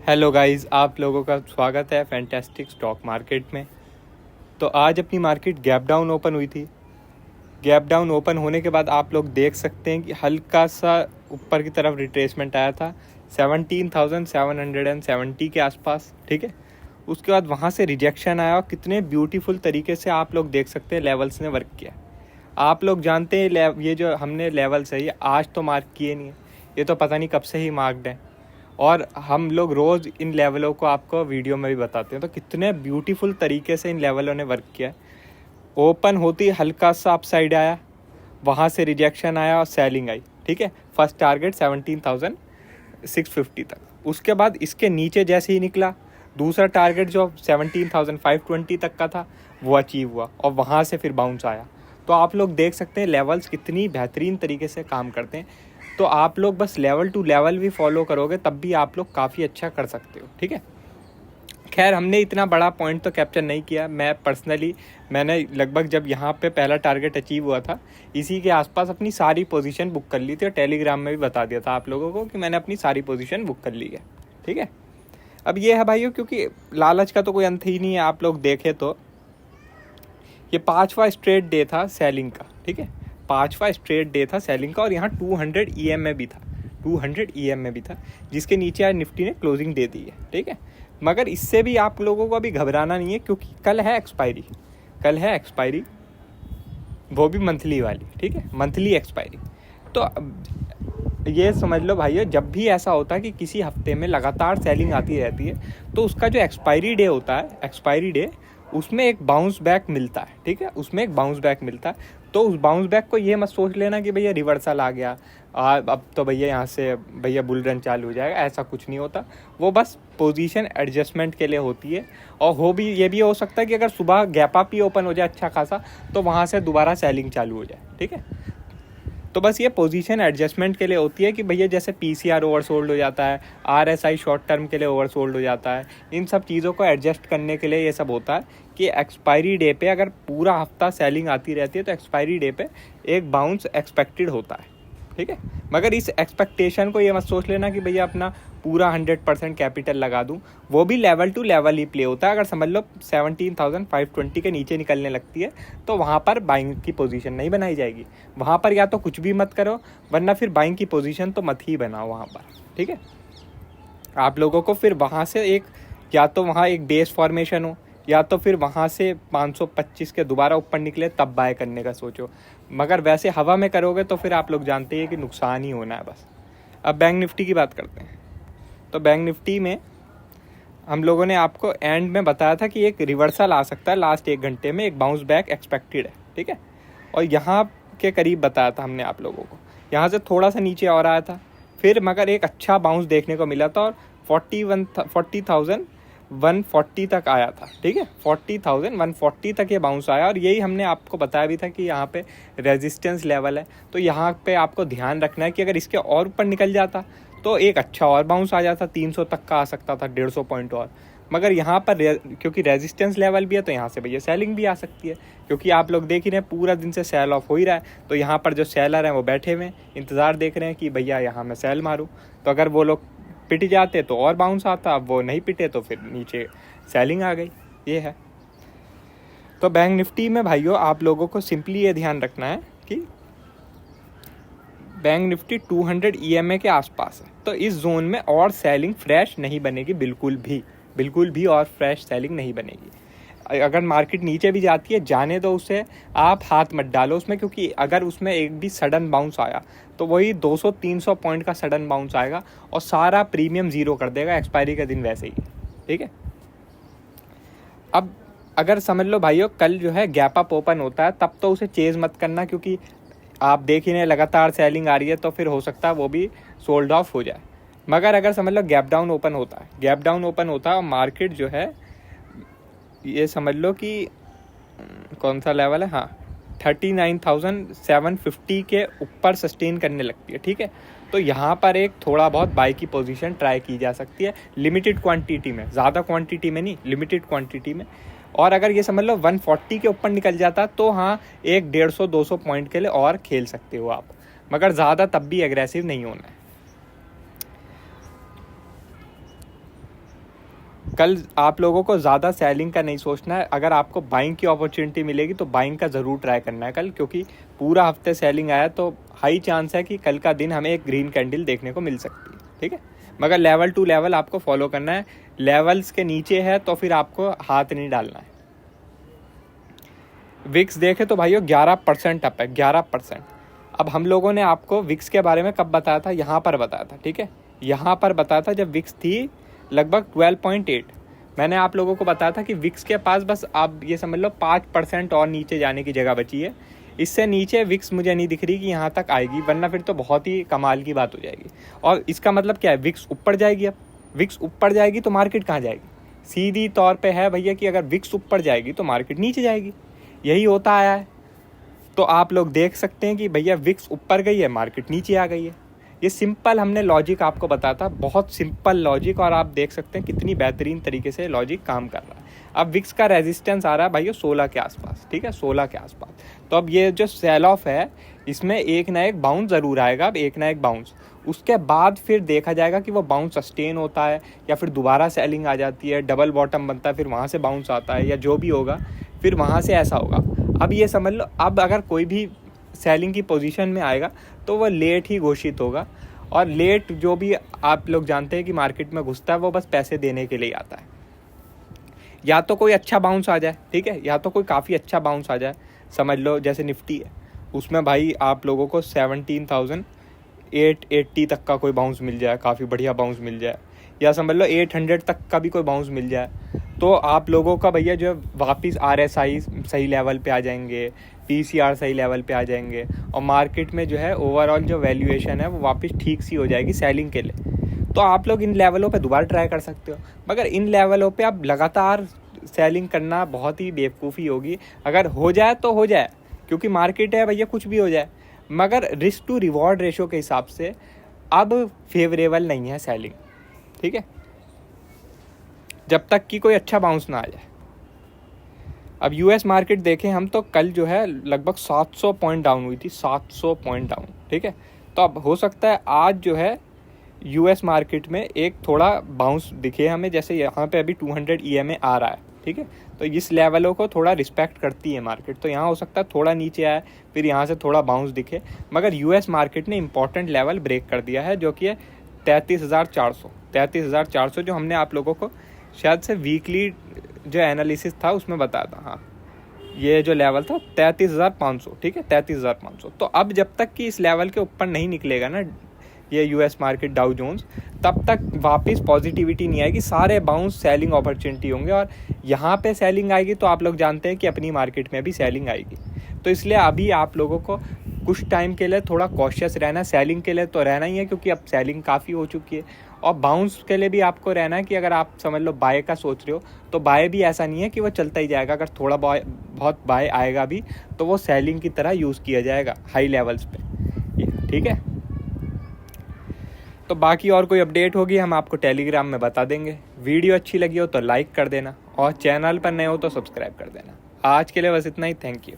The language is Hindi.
हेलो गाइस, आप लोगों का स्वागत है फैंटास्टिक स्टॉक मार्केट में। तो आज अपनी मार्केट गैप डाउन ओपन हुई थी। गैप डाउन ओपन होने के बाद आप लोग देख सकते हैं कि हल्का सा ऊपर की तरफ रिट्रेसमेंट आया था 17,770 के आसपास। ठीक है, उसके बाद वहाँ से रिजेक्शन आया और कितने ब्यूटीफुल तरीके से आप लोग देख सकते हैं लेवल्स ने वर्क किया। आप लोग जानते हैं ये जो हमने लेवल्स है ये आज तो मार्क किए नहीं है, ये तो पता नहीं कब से ही मार्क्ड है और हम लोग रोज़ इन लेवलों को आपको वीडियो में भी बताते हैं। तो कितने ब्यूटीफुल तरीके से इन लेवलों ने वर्क किया। ओपन होती हल्का सा अपसाइड आया, वहाँ से रिजेक्शन आया और सेलिंग आई। ठीक है, फर्स्ट टारगेट 17,650 तक। उसके बाद इसके नीचे जैसे ही निकला, दूसरा टारगेट जो 17,520 तक का था वो अचीव हुआ और वहाँ से फिर बाउंस आया। तो आप लोग देख सकते हैं लेवल्स कितनी बेहतरीन तरीके से काम करते हैं। तो आप लोग बस लेवल टू लेवल भी फॉलो करोगे तब भी आप लोग काफ़ी अच्छा कर सकते हो। ठीक है, खैर हमने इतना बड़ा पॉइंट तो कैप्चर नहीं किया। मैंने लगभग जब यहाँ पे पहला टारगेट अचीव हुआ था इसी के आसपास अपनी सारी पोजीशन बुक कर ली थी और टेलीग्राम में भी बता दिया था आप लोगों को कि मैंने अपनी सारी पोजीशन बुक कर ली है। ठीक है, अब ये है भाइयों, क्योंकि लालच का तो कोई अंत ही नहीं है। आप लोग देखें तो ये 5वां स्ट्रेट डे था सेलिंग का। ठीक है, 5वां स्ट्रेट डे था सेलिंग का और यहाँ 200 EM में भी था, 200 EM में भी था, जिसके नीचे आज निफ्टी ने क्लोजिंग दे दी है। ठीक है, मगर इससे भी आप लोगों को अभी घबराना नहीं है क्योंकि कल है एक्सपायरी, वो भी मंथली वाली। ठीक है, मंथली एक्सपायरी। तो ये समझ लो भाइयों, जब भी ऐसा होता है कि किसी हफ्ते में लगातार सेलिंग आती रहती है तो उसका जो एक्सपायरी डे होता है, एक्सपायरी डे, उसमें एक बाउंस बैक मिलता है। ठीक है, उसमें एक बाउंस बैक मिलता है। तो उस बाउंस बैक को ये मत सोच लेना कि भैया रिवर्सल आ गया, अब तो भैया यहाँ से भैया बुल रन चालू हो जाएगा, ऐसा कुछ नहीं होता। वो बस पोजीशन एडजस्टमेंट के लिए होती है। और ये भी हो सकता है कि अगर सुबह गैप अप ही ओपन हो जाए अच्छा खासा तो वहाँ से दोबारा सेलिंग चालू हो जाए। ठीक है, तो बस ये पोजीशन एडजस्टमेंट के लिए होती है कि भैया जैसे PCR ओवरसोल्ड हो जाता है, RSI शॉर्ट टर्म के लिए ओवरसोल्ड हो जाता है, इन सब चीज़ों को एडजस्ट करने के लिए ये सब होता है कि एक्सपायरी डे पे अगर पूरा हफ्ता सेलिंग आती रहती है तो एक्सपायरी डे पे एक बाउंस एक्सपेक्टेड होता है। ठीक है, मगर इस एक्सपेक्टेशन को ये मत सोच लेना कि भैया अपना पूरा 100% कैपिटल लगा दूं। वो भी लेवल टू लेवल ही प्ले होता है। अगर समझ लो 17,520 के नीचे निकलने लगती है तो वहाँ पर बाइंग की पोजीशन नहीं बनाई जाएगी। वहाँ पर या तो कुछ भी मत करो, वरना फिर बाइंग की पोजीशन तो मत ही बनाओ वहाँ पर। ठीक है, आप लोगों को फिर वहाँ से या तो वहाँ एक बेस फॉर्मेशन हो या तो फिर वहाँ से 525 के दोबारा ऊपर निकले तब बाय करने का सोचो। मगर वैसे हवा में करोगे तो फिर आप लोग जानते हैं कि नुकसान ही होना है बस। अब बैंक निफ्टी की बात करते हैं। तो बैंक निफ्टी में हम लोगों ने आपको एंड में बताया था कि एक रिवर्सल आ सकता है, लास्ट 1 घंटे में एक बाउंस बैक एक्सपेक्टेड है। ठीक है, और यहाँ के करीब बताया था हमने आप लोगों को। यहाँ से थोड़ा सा नीचे और आया था फिर, मगर एक अच्छा बाउंस देखने को मिला था और 40,140 तक आया था। ठीक है, 40,140 तक ये बाउंस आया और यही हमने आपको बताया भी था कि यहाँ पे रेजिस्टेंस लेवल है। तो यहाँ पे आपको ध्यान रखना है कि अगर इसके और ऊपर निकल जाता तो एक अच्छा और बाउंस आ जाता, 300 तक का आ सकता था, 150 पॉइंट और। मगर यहाँ पर क्योंकि रेजिस्टेंस लेवल भी है तो यहाँ से भैया सेलिंग भी आ सकती है, क्योंकि आप लोग देख ही रहे हैं पूरा दिन से सेल ऑफ हो ही रहा है। तो यहाँ पर जो सेलर हैं वो बैठे हुए इंतज़ार देख रहे हैं कि भैया यहाँ मैं सेल मारूँ। तो अगर वो लोग पिट जाते तो और बाउंस आता, अब वो नहीं पिटे तो फिर नीचे सेलिंग आ गई। ये है। तो बैंक निफ्टी में भाइयों आप लोगों को सिंपली ये ध्यान रखना है कि बैंक निफ्टी 200 EMA के आसपास है। तो इस जोन में और सेलिंग फ्रेश नहीं बनेगी, बिल्कुल भी और फ्रेश सेलिंग नहीं बनेगी। अगर मार्केट नीचे भी जाती है जाने दो उसे, आप हाथ मत डालो उसमें, क्योंकि अगर उसमें एक भी सडन बाउंस आया तो वही 200-300 पॉइंट का सडन बाउंस आएगा और सारा प्रीमियम ज़ीरो कर देगा एक्सपायरी के दिन वैसे ही। ठीक है, अब अगर समझ लो भाइयों कल जो है गैप अप ओपन होता है तब तो उसे चेज मत करना, क्योंकि आप देख ही नहीं लगातार सेलिंग आ रही है तो फिर हो सकता है वो भी सोल्ड ऑफ हो जाए। मगर अगर समझ लो गैप डाउन ओपन होता है और मार्केट जो है ये समझ लो कि कौन सा लेवल है, हाँ 39,750 के ऊपर सस्टेन करने लगती है। ठीक है, तो यहाँ पर एक थोड़ा बहुत बाई की पोजीशन ट्राई की जा सकती है, लिमिटेड क्वांटिटी में, ज़्यादा क्वांटिटी में नहीं, लिमिटेड क्वांटिटी में। और अगर ये समझ लो 140 के ऊपर निकल जाता तो हाँ एक 150-200 पॉइंट के लिए और खेल सकते हो आप, मगर ज़्यादा तब भी एग्रेसिव नहीं होना है। कल आप लोगों को ज़्यादा सेलिंग का नहीं सोचना है। अगर आपको बाइंग की अपॉर्चुनिटी मिलेगी तो बाइंग का ज़रूर ट्राई करना है कल, क्योंकि पूरा हफ्ते सेलिंग आया तो हाई चांस है कि कल का दिन हमें एक ग्रीन कैंडल देखने को मिल सकती है, ठीक है। मगर लेवल टू लेवल आपको फॉलो करना है, लेवल्स के नीचे है तो फिर आपको हाथ नहीं डालना है। विक्स देखे तो भाइयों 11% अप है, 11%। अब हम लोगों ने आपको विक्स के बारे में कब बताया था, यहाँ पर बताया था, ठीक है। यहाँ पर बताया था जब विक्स थी लगभग 12.8। मैंने आप लोगों को बताया था कि विक्स के पास बस आप ये समझ लो 5% और नीचे जाने की जगह बची है। इससे नीचे विक्स मुझे नहीं दिख रही कि यहाँ तक आएगी, वरना फिर तो बहुत ही कमाल की बात हो जाएगी। और इसका मतलब क्या है, विक्स ऊपर जाएगी। अब विक्स ऊपर जाएगी तो मार्केट कहाँ जाएगी, सीधी तौर पे है भैया कि अगर विक्स ऊपर जाएगी तो मार्केट नीचे जाएगी। यही होता आया है। तो आप लोग देख सकते हैं कि भैया विक्स ऊपर गई है, मार्केट नीचे आ गई है। ये सिंपल हमने लॉजिक आपको बताया था, बहुत सिंपल लॉजिक, और आप देख सकते हैं कितनी बेहतरीन तरीके से लॉजिक काम कर रहा है। अब विक्स का रेजिस्टेंस आ रहा है भाइयों 16 के आसपास, ठीक है, 16 के आसपास। तो अब ये जो सेल ऑफ है इसमें एक ना एक बाउंस ज़रूर आएगा। अब एक ना एक बाउंस, उसके बाद फिर देखा जाएगा कि वो बाउंस सस्टेन होता है या फिर दोबारा सेलिंग आ जाती है, डबल बॉटम बनता है, फिर वहाँ से बाउंस आता है, या जो भी होगा फिर वहाँ से ऐसा होगा। अब ये समझ लो, अब अगर कोई भी सेलिंग की पोजीशन में आएगा तो वो लेट ही घोषित होगा। और लेट जो भी आप लोग जानते हैं कि मार्केट में घुसता है वो बस पैसे देने के लिए आता है। या तो कोई अच्छा बाउंस आ जाए, ठीक है, या तो कोई काफ़ी अच्छा बाउंस आ जाए। समझ लो जैसे निफ्टी है, उसमें भाई आप लोगों को 17,880 तक का कोई बाउंस मिल जाए, काफ़ी बढ़िया बाउंस मिल जाए, या समझ लो 800 तक का भी कोई बाउंस मिल जाए, तो आप लोगों का भैया जो वापस RSI सही लेवल पे आ जाएंगे, PCR सही लेवल पे आ जाएंगे, और मार्केट में जो है ओवरऑल जो वैल्यूएशन है वो वापस ठीक सी हो जाएगी सेलिंग के लिए। तो आप लोग इन लेवलों पे दोबारा ट्राई कर सकते हो, मगर इन लेवलों पे आप लगातार सेलिंग करना बहुत ही बेवकूफ़ी होगी। अगर हो जाए तो हो जाए, क्योंकि मार्केट है भैया, कुछ भी हो जाए, मगर रिस्क टू रिवॉर्ड रेशो के हिसाब से अब फेवरेबल नहीं है सेलिंग, ठीक है, जब तक कि कोई अच्छा बाउंस ना आ जाए। अब US मार्केट देखें हम तो कल जो है लगभग 700 पॉइंट डाउन हुई थी, 700 पॉइंट डाउन, ठीक है। तो अब हो सकता है आज जो है US मार्केट में एक थोड़ा बाउंस दिखे हमें, जैसे यहाँ पे अभी 200 EMA आ रहा है, ठीक है। तो इस लेवलों को थोड़ा रिस्पेक्ट करती है मार्केट, तो यहाँ हो सकता है थोड़ा नीचे आए, फिर यहाँ से थोड़ा बाउंस दिखे। मगर US मार्केट ने इंपॉर्टेंट लेवल ब्रेक कर दिया है, जो कि है 33,400, जो हमने आप लोगों को शायद से वीकली जो एनालिसिस था उसमें बताया था। हाँ, ये जो लेवल था 33,500, ठीक है, 33,500। तो अब जब तक कि इस लेवल के ऊपर नहीं निकलेगा ना ये US मार्केट डाउ जोन्स, तब तक वापस पॉजिटिविटी नहीं आएगी, सारे बाउंस सेलिंग अपॉर्चुनिटी होंगे, और यहाँ पे सेलिंग आएगी तो आप लोग जानते हैं कि अपनी मार्केट में भी सेलिंग आएगी। तो इसलिए अभी आप लोगों को कुछ टाइम के लिए थोड़ा कॉशियस रहना। सेलिंग के लिए तो रहना ही है, क्योंकि अब सेलिंग काफ़ी हो चुकी है, और बाउंस के लिए भी आपको रहना है कि अगर आप समझ लो बाय का सोच रहे हो तो बाय भी ऐसा नहीं है कि वो चलता ही जाएगा। अगर थोड़ा बहुत बाय आएगा भी तो वो सेलिंग की तरह यूज़ किया जाएगा हाई लेवल्स पे, ठीक है। तो बाकी और कोई अपडेट होगी हम आपको टेलीग्राम में बता देंगे। वीडियो अच्छी लगी हो तो लाइक कर देना, और चैनल पर नए हो तो सब्सक्राइब कर देना। आज के लिए बस इतना ही, थैंक यू।